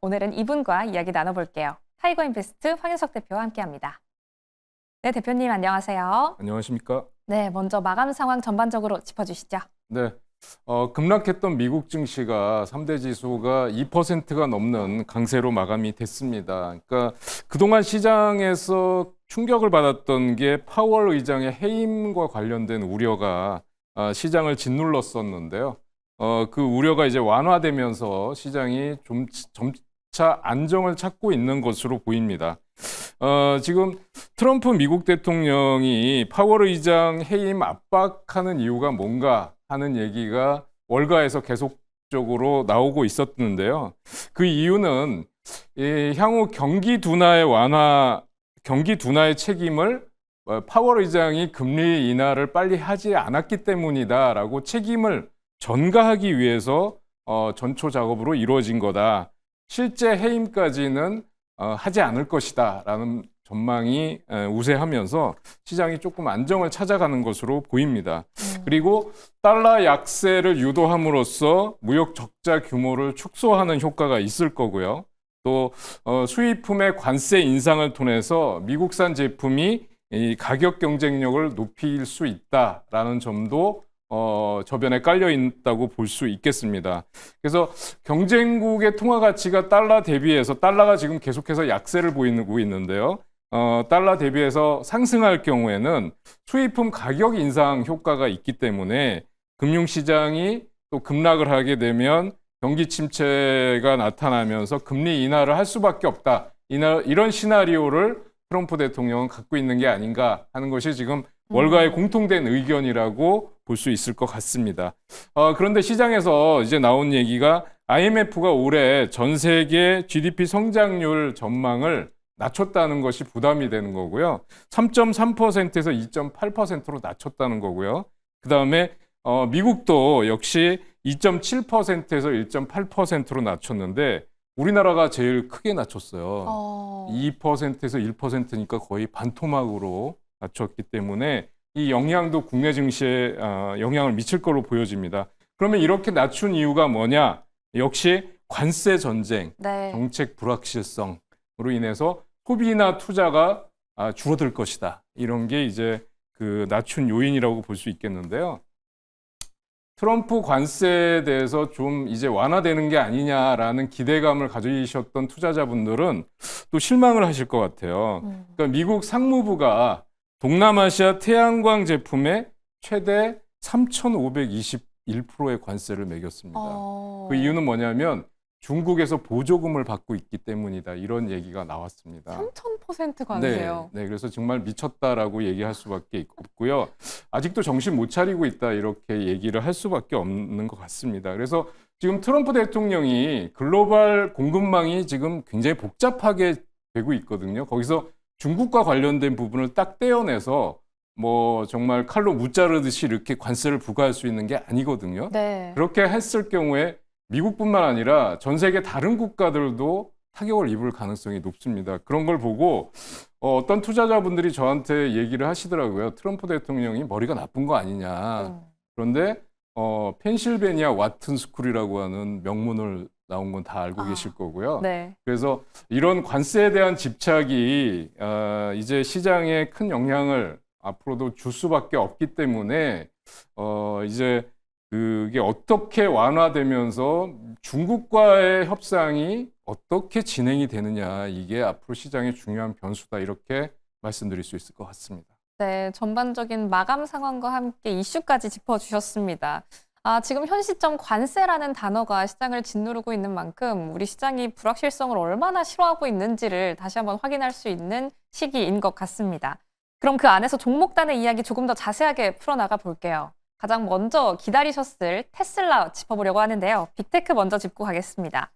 오늘은 이분과 이야기 나눠볼게요. 타이거인베스트 황윤석 대표와 함께합니다. 네, 대표님 안녕하세요. 안녕하십니까? 네, 먼저 마감 상황 전반적으로 짚어주시죠. 네. 급락했던 미국 증시가 3대 지수가 2%가 넘는 강세로 마감이 됐습니다. 그러니까 그동안 시장에서 충격을 받았던 게 파월 의장의 해임과 관련된 우려가 시장을 짓눌렀었는데요. 그 우려가 이제 완화되면서 시장이 좀 점차 안정을 찾고 있는 것으로 보입니다. 지금 트럼프 미국 대통령이 파월 의장 해임 압박하는 이유가 뭔가 하는 얘기가 월가에서 계속적으로 나오고 있었는데요. 그 이유는 향후 경기 둔화의 책임을 파월 의장이 금리 인하를 빨리 하지 않았기 때문이다라고 책임을 전가하기 위해서 전초 작업으로 이루어진 거다. 실제 해임까지는 하지 않을 것이다라는 전망이 우세하면서 시장이 조금 안정을 찾아가는 것으로 보입니다. 그리고 달러 약세를 유도함으로써 무역 적자 규모를 축소하는 효과가 있을 거고요. 또 수입품의 관세 인상을 통해서 미국산 제품이 이 가격 경쟁력을 높일 수 있다라는 점도 저변에 깔려 있다고 볼 수 있겠습니다. 그래서 경쟁국의 통화 가치가 달러 대비해서 달러가 지금 계속해서 약세를 보이고 있는데요. 달러 대비해서 상승할 경우에는 수입품 가격 인상 효과가 있기 때문에 금융시장이 또 급락을 하게 되면 경기 침체가 나타나면서 금리 인하를 할 수밖에 없다. 이런 시나리오를 트럼프 대통령은 갖고 있는 게 아닌가 하는 것이 지금 월가의 공통된 의견이라고 볼 수 있을 것 같습니다. 그런데 시장에서 이제 나온 얘기가 IMF가 올해 전 세계 GDP 성장률 전망을 낮췄다는 것이 부담이 되는 거고요. 3.3%에서 2.8%로 낮췄다는 거고요. 그다음에 미국도 역시 2.7%에서 1.8%로 낮췄는데 우리나라가 제일 크게 낮췄어요. 2%에서 1%니까 거의 반토막으로 낮췄기 때문에 이 영향도 국내 증시에 영향을 미칠 걸로 보여집니다. 그러면 이렇게 낮춘 이유가 뭐냐? 역시 관세 전쟁, 네. 정책 불확실성으로 인해서 소비나 투자가 줄어들 것이다. 이런 게 이제 그 낮춘 요인이라고 볼 수 있겠는데요. 트럼프 관세에 대해서 좀 이제 완화되는 게 아니냐라는 기대감을 가지셨던 투자자분들은 또 실망을 하실 것 같아요. 그러니까 미국 상무부가 동남아시아 태양광 제품에 최대 3,521%의 관세를 매겼습니다. 그 이유는 뭐냐면 중국에서 보조금을 받고 있기 때문이다. 이런 얘기가 나왔습니다. 3,000% 관세요. 네, 그래서 정말 미쳤다라고 얘기할 수밖에 없고요. 아직도 정신 못 차리고 있다 이렇게 얘기를 할 수밖에 없는 것 같습니다. 그래서 지금 트럼프 대통령이 글로벌 공급망이 지금 굉장히 복잡하게 되고 있거든요. 거기서 중국과 관련된 부분을 딱 떼어내서 뭐 정말 칼로 무자르듯이 이렇게 관세를 부과할 수 있는 게 아니거든요. 네. 그렇게 했을 경우에 미국뿐만 아니라 전 세계 다른 국가들도 타격을 입을 가능성이 높습니다. 그런 걸 보고 어떤 투자자분들이 저한테 얘기를 하시더라고요. 트럼프 대통령이 머리가 나쁜 거 아니냐. 그런데 펜실베니아 와튼 스쿨이라고 하는 명문을 나온 건 다 알고 계실 거고요. 네. 그래서 이런 관세에 대한 집착이 이제 시장에 큰 영향을 앞으로도 줄 수밖에 없기 때문에 이제 그게 어떻게 완화되면서 중국과의 협상이 어떻게 진행이 되느냐 이게 앞으로 시장의 중요한 변수다 이렇게 말씀드릴 수 있을 것 같습니다. 네, 전반적인 마감 상황과 함께 이슈까지 짚어주셨습니다. 지금 현 시점 관세라는 단어가 시장을 짓누르고 있는 만큼 우리 시장이 불확실성을 얼마나 싫어하고 있는지를 다시 한번 확인할 수 있는 시기인 것 같습니다. 그럼 그 안에서 종목단의 이야기 조금 더 자세하게 풀어나가 볼게요. 가장 먼저 기다리셨을 테슬라 짚어보려고 하는데요. 빅테크 먼저 짚고 가겠습니다.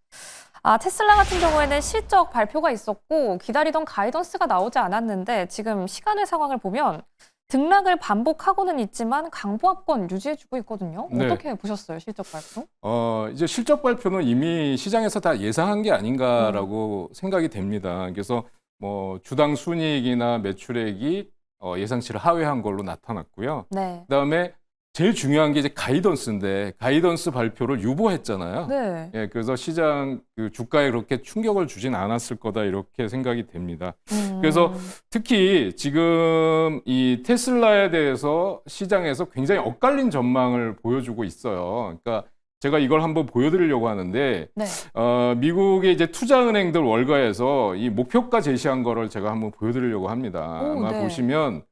테슬라 같은 경우에는 실적 발표가 있었고 기다리던 가이던스가 나오지 않았는데 지금 시간의 상황을 보면 등락을 반복하고는 있지만 강보합권 유지해주고 있거든요. 네. 어떻게 보셨어요, 실적 발표? 이제 실적 발표는 이미 시장에서 다 예상한 게 아닌가라고 생각이 됩니다. 그래서 뭐 주당 순이익이나 매출액이 예상치를 하회한 걸로 나타났고요. 네. 그다음에 제일 중요한 게 이제 가이던스인데 가이던스 발표를 유보했잖아요. 네. 예, 그래서 시장 그 주가에 그렇게 충격을 주진 않았을 거다 이렇게 생각이 됩니다. 그래서 특히 지금 이 테슬라에 대해서 시장에서 굉장히 엇갈린 전망을 보여주고 있어요. 그러니까 제가 이걸 한번 보여드리려고 하는데 네. 미국의 이제 투자은행들 월가에서 이 목표가 제시한 거를 제가 한번 보여드리려고 합니다. 오, 아마 네. 보시면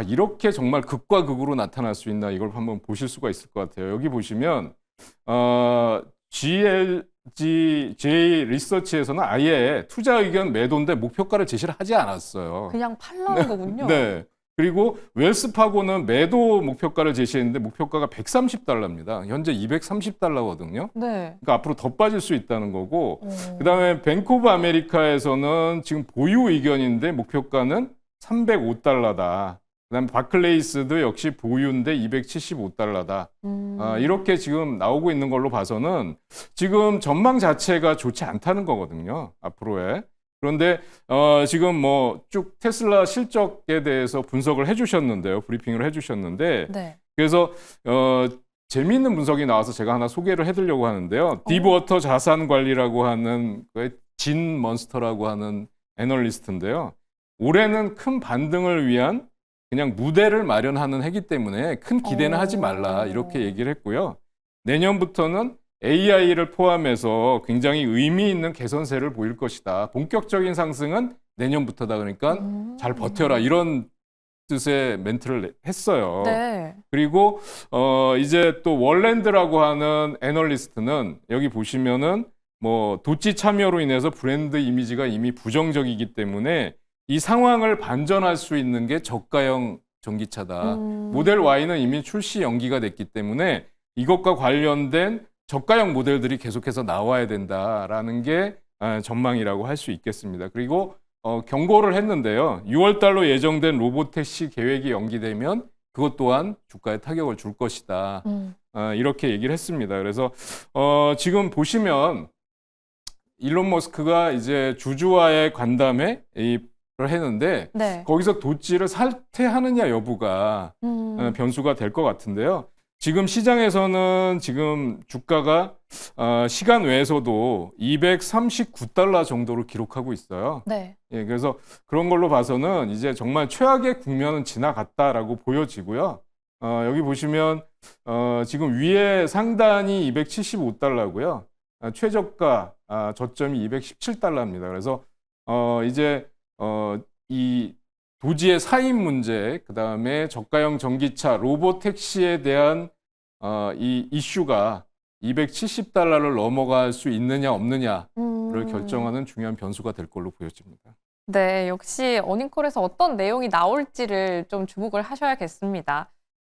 이렇게 정말 극과 극으로 나타날 수 있나 이걸 한번 보실 수가 있을 것 같아요. 여기 보시면 GLG 리서치에서는 아예 투자 의견 매도인데 목표가를 제시를 하지 않았어요. 그냥 팔라는 거군요. 네. 그리고 웰스파고는 매도 목표가를 제시했는데 목표가가 130달러입니다. 현재 230달러거든요. 네. 그러니까 앞으로 더 빠질 수 있다는 거고, 오. 그다음에 뱅크 오브 아메리카에서는 지금 보유 의견인데 목표가는 305달러다. 그다음에 바클레이스도 역시 보유인데 275달러다. 이렇게 지금 나오고 있는 걸로 봐서는 지금 전망 자체가 좋지 않다는 거거든요. 앞으로의. 그런데 지금 뭐 쭉 테슬라 실적에 대해서 분석을 해주셨는데요. 브리핑을 해주셨는데 네. 그래서 재미있는 분석이 나와서 제가 하나 소개를 해드리려고 하는데요. 딥워터 자산관리라고 하는 진 먼스터라고 하는 애널리스트인데요. 올해는 큰 반등을 위한 그냥 무대를 마련하는 해기 때문에 큰 기대는 하지 말라 이렇게 얘기를 했고요. 내년부터는 AI를 포함해서 굉장히 의미 있는 개선세를 보일 것이다. 본격적인 상승은 내년부터다. 그러니까 잘 버텨라 이런 뜻의 멘트를 했어요. 네. 그리고 이제 또 월랜드라고 하는 애널리스트는 여기 보시면은 뭐 도치 참여로 인해서 브랜드 이미지가 이미 부정적이기 때문에 이 상황을 반전할 수 있는 게 저가형 전기차다. 모델 Y는 이미 출시 연기가 됐기 때문에 이것과 관련된 저가형 모델들이 계속해서 나와야 된다라는 게 전망이라고 할 수 있겠습니다. 그리고 경고를 했는데요. 6월 달로 예정된 로보택시 계획이 연기되면 그것 또한 주가에 타격을 줄 것이다. 이렇게 얘기를 했습니다. 그래서 지금 보시면 일론 머스크가 이제 주주와의 간담회 를 했는데 네. 거기서 도치를 사퇴하느냐 여부가 변수가 될 것 같은데요. 지금 시장에서는 지금 주가가 시간 외에서도 239달러 정도를 기록하고 있어요. 네. 예, 그래서 그런 걸로 봐서는 이제 정말 최악의 국면은 지나갔다라고 보여지고요. 여기 보시면 지금 위에 상단이 275달러고요. 최저가 저점이 217달러입니다. 그래서 이제 이 도지의 사입 문제, 그 다음에 저가형 전기차, 로보택시에 대한 이 이슈가 270달러를 넘어갈 수 있느냐 없느냐를 결정하는 중요한 변수가 될 걸로 보여집니다. 네, 역시 어닝콜에서 어떤 내용이 나올지를 좀 주목을 하셔야겠습니다.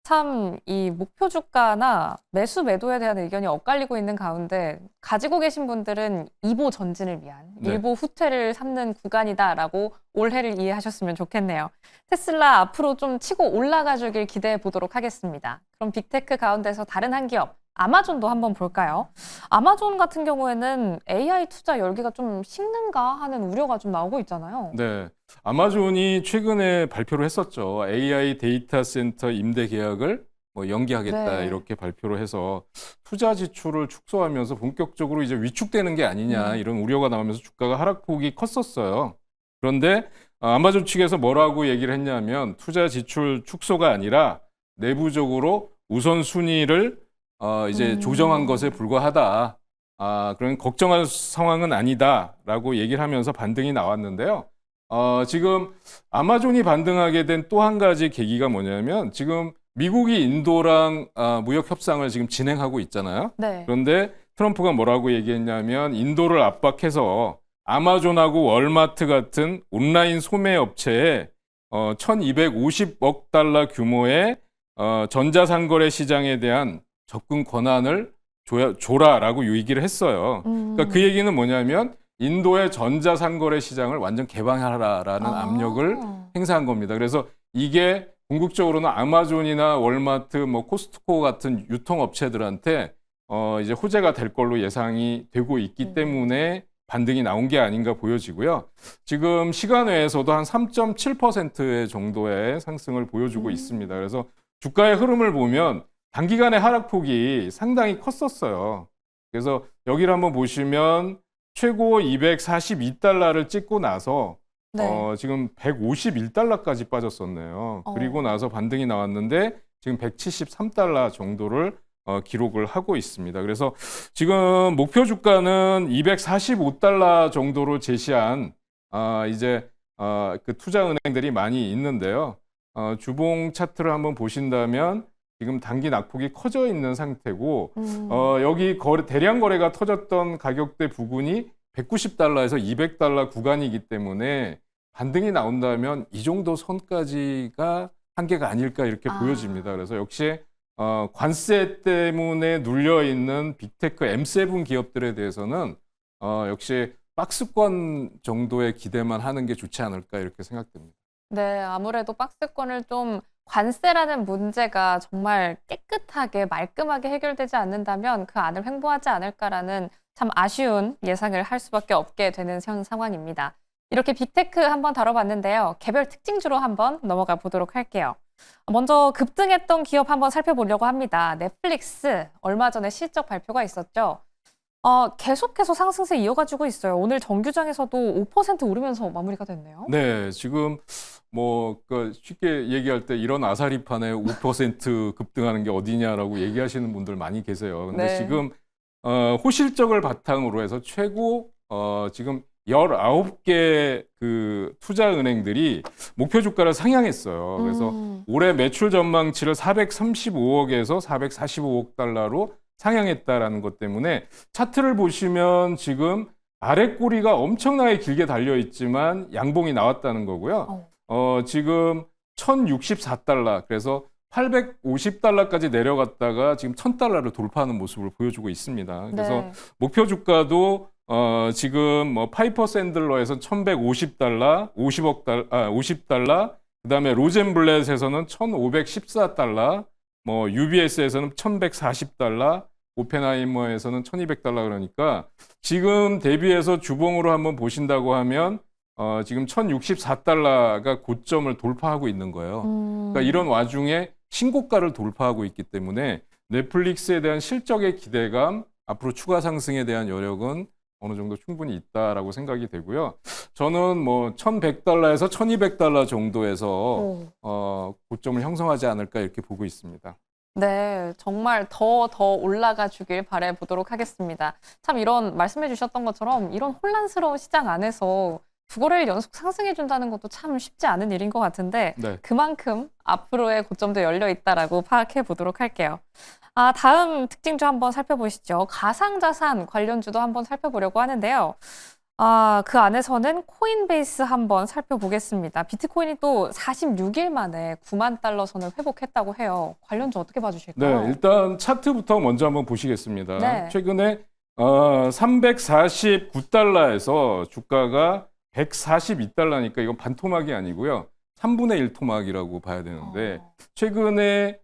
참 이 목표 주가나 매수 매도에 대한 의견이 엇갈리고 있는 가운데 가지고 계신 분들은 이보 전진을 위한 일보 후퇴를 삼는 구간이다라고 올해를 이해하셨으면 좋겠네요. 테슬라 앞으로 좀 치고 올라가 주길 기대해 보도록 하겠습니다. 그럼 빅테크 가운데서 다른 한 기업 아마존도 한번 볼까요? 아마존 같은 경우에는 AI 투자 열기가 좀 식는가 하는 우려가 좀 나오고 있잖아요. 네. 아마존이 최근에 발표를 했었죠. AI 데이터 센터 임대 계약을 뭐 연기하겠다 네. 이렇게 발표를 해서 투자 지출을 축소하면서 본격적으로 이제 위축되는 게 아니냐 이런 우려가 나오면서 주가가 하락폭이 컸었어요. 그런데 아마존 측에서 뭐라고 얘기를 했냐면 투자 지출 축소가 아니라 내부적으로 우선순위를 이제 조정한 것에 불과하다. 그런 걱정할 상황은 아니다라고 얘기를 하면서 반등이 나왔는데요. 지금 아마존이 반등하게 된 또 한 가지 계기가 뭐냐면 지금 미국이 인도랑 무역 협상을 지금 진행하고 있잖아요. 네. 그런데 트럼프가 뭐라고 얘기했냐면 인도를 압박해서 아마존하고 월마트 같은 온라인 소매 업체에 1250억 달러 규모의 전자상거래 시장에 대한 접근 권한을 줘라라고 얘기를 했어요. 그러니까 그 얘기는 뭐냐면 인도의 전자상거래 시장을 완전 개방하라라는 압력을 행사한 겁니다. 그래서 이게 궁극적으로는 아마존이나 월마트, 뭐 코스트코 같은 유통업체들한테 이제 호재가 될 걸로 예상이 되고 있기 때문에 반등이 나온 게 아닌가 보여지고요. 지금 시간 외에서도 한 3.7% 정도의 상승을 보여주고 있습니다. 그래서 주가의 흐름을 보면 단기간의 하락폭이 상당히 컸었어요. 그래서 여기를 한번 보시면 최고 242달러를 찍고 나서 네. 지금 151달러까지 빠졌었네요. 그리고 나서 반등이 나왔는데 지금 173달러 정도를 기록을 하고 있습니다. 그래서 지금 목표 주가는 245달러 정도로 제시한 이제 그 투자 은행들이 많이 있는데요. 주봉 차트를 한번 보신다면 지금 단기 낙폭이 커져 있는 상태고 여기 대량 거래가 터졌던 가격대 부근이 190달러에서 200달러 구간이기 때문에 반등이 나온다면 이 정도 선까지가 한계가 아닐까 이렇게 보여집니다. 그래서 역시 관세 때문에 눌려 있는 빅테크 M7 기업들에 대해서는 역시 박스권 정도의 기대만 하는 게 좋지 않을까 이렇게 생각됩니다. 네, 아무래도 박스권을 좀 관세라는 문제가 정말 깨끗하게 말끔하게 해결되지 않는다면 그 안을 횡보하지 않을까라는 참 아쉬운 예상을 할 수밖에 없게 되는 상황입니다. 이렇게 빅테크 한번 다뤄봤는데요. 개별 특징주로 한번 넘어가 보도록 할게요. 먼저 급등했던 기업 한번 살펴보려고 합니다. 넷플릭스, 얼마 전에 실적 발표가 있었죠. 계속해서 상승세 이어가지고 있어요. 오늘 정규장에서도 5% 오르면서 마무리가 됐네요. 네, 지금 그 쉽게 얘기할 때 이런 아사리판에 5% 급등하는 게 어디냐라고 얘기하시는 분들 많이 계세요. 근데 네. 지금 호실적을 바탕으로 해서 최고 지금 19개 그 투자 은행들이 목표 주가를 상향했어요. 그래서 올해 매출 전망치를 435억에서 445억 달러로 상향했다라는 것 때문에 차트를 보시면 지금 아래 꼬리가 엄청나게 길게 달려 있지만 양봉이 나왔다는 거고요. 지금 1,064달러, 그래서 850달러까지 내려갔다가 지금 1,000달러를 돌파하는 모습을 보여주고 있습니다. 그래서 네. 목표 주가도 지금 뭐 파이퍼 샌들러에서 1,150달러, 50달러, 그다음에 로젠블렛에서는 1,514달러, 뭐 UBS에서는 1,140달러, 오펜하이머에서는 1,200달러. 그러니까 지금 대비해서 주봉으로 한번 보신다고 하면 지금 1,064달러가 고점을 돌파하고 있는 거예요. 그러니까 이런 와중에 신고가를 돌파하고 있기 때문에 넷플릭스에 대한 실적의 기대감, 앞으로 추가 상승에 대한 여력은 어느 정도 충분히 있다라고 생각이 되고요. 저는 뭐 1,100달러에서 1,200달러 정도에서 고점을 형성하지 않을까 이렇게 보고 있습니다. 네, 정말 더 올라가 주길 바라보도록 하겠습니다. 참 이런 말씀해 주셨던 것처럼 이런 혼란스러운 시장 안에서 두 거래일 연속 상승해 준다는 것도 참 쉽지 않은 일인 것 같은데 네. 그만큼 앞으로의 고점도 열려 있다라고 파악해 보도록 할게요. 다음 특징주 한번 살펴보시죠. 가상자산 관련주도 한번 살펴보려고 하는데요. 그 안에서는 코인베이스 한번 살펴보겠습니다. 비트코인이 또 46일 만에 9만 달러 선을 회복했다고 해요. 관련주 어떻게 봐주실까요? 네, 일단 차트부터 먼저 한번 보시겠습니다. 네. 최근에 349달러에서 주가가 142달러니까 이건 반토막이 아니고요. 3분의 1 토막이라고 봐야 되는데 최근에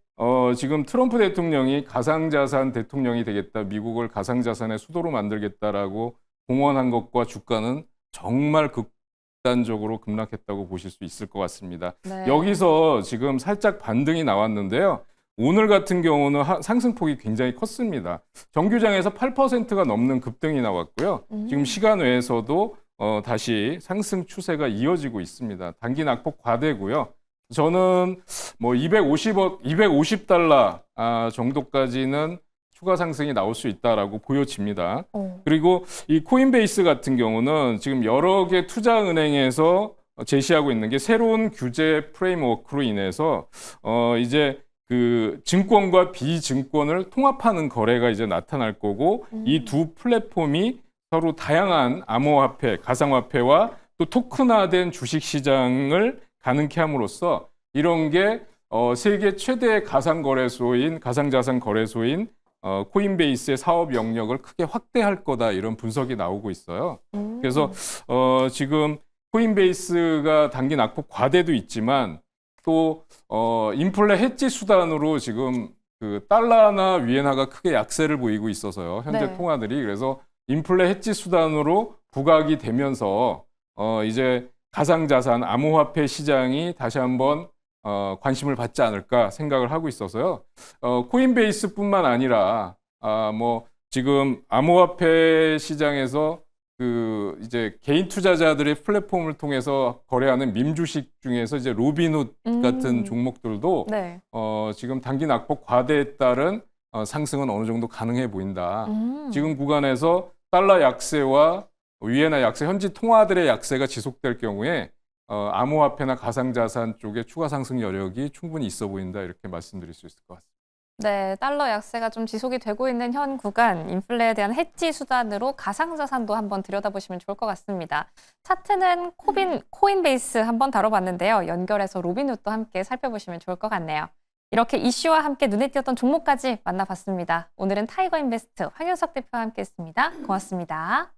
지금 트럼프 대통령이 가상자산 대통령이 되겠다, 미국을 가상자산의 수도로 만들겠다라고 공언한 것과 주가는 정말 극단적으로 급락했다고 보실 수 있을 것 같습니다. 네. 여기서 지금 살짝 반등이 나왔는데요. 오늘 같은 경우는 상승폭이 굉장히 컸습니다. 정규장에서 8%가 넘는 급등이 나왔고요. 지금 시간 외에서도 다시 상승 추세가 이어지고 있습니다. 단기 낙폭 과대고요. 저는 뭐 250달러 정도까지는 추가 상승이 나올 수 있다라고 보여집니다. 그리고 이 코인베이스 같은 경우는 지금 여러 개 투자 은행에서 제시하고 있는 게 새로운 규제 프레임워크로 인해서 이제 그 증권과 비증권을 통합하는 거래가 이제 나타날 거고 이 두 플랫폼이 서로 다양한 암호화폐, 가상화폐와 또 토큰화된 주식 시장을 가능케 함으로써 이런 게 세계 최대 가상자산 거래소인 코인베이스의 사업 영역을 크게 확대할 거다, 이런 분석이 나오고 있어요. 그래서 지금 코인베이스가 단기 낙폭 과대도 있지만 또 인플레 해지 수단으로 지금 그 달러나 위엔화가 크게 약세를 보이고 있어서요. 현재 네. 통화들이. 그래서 인플레 해지 수단으로 부각이 되면서 이제 가상자산, 암호화폐 시장이 다시 한번 관심을 받지 않을까 생각을 하고 있어서요. 코인베이스뿐만 아니라 뭐 지금 암호화폐 시장에서 그 이제 개인 투자자들의 플랫폼을 통해서 거래하는 밈 주식 중에서 이제 로빈훗 같은 종목들도 네. 지금 단기 낙폭 과대에 따른 상승은 어느 정도 가능해 보인다. 지금 구간에서 달러 약세와 위에나 약세, 현지 통화들의 약세가 지속될 경우에 암호화폐나 가상자산 쪽에 추가 상승 여력이 충분히 있어 보인다 이렇게 말씀드릴 수 있을 것 같습니다. 네, 달러 약세가 좀 지속이 되고 있는 현 구간, 인플레에 대한 해지 수단으로 가상자산도 한번 들여다보시면 좋을 것 같습니다. 차트는 코인베이스 한번 다뤄봤는데요. 연결해서 로빈훗도 함께 살펴보시면 좋을 것 같네요. 이렇게 이슈와 함께 눈에 띄었던 종목까지 만나봤습니다. 오늘은 타이거인베스트 황윤석 대표와 함께했습니다. 고맙습니다.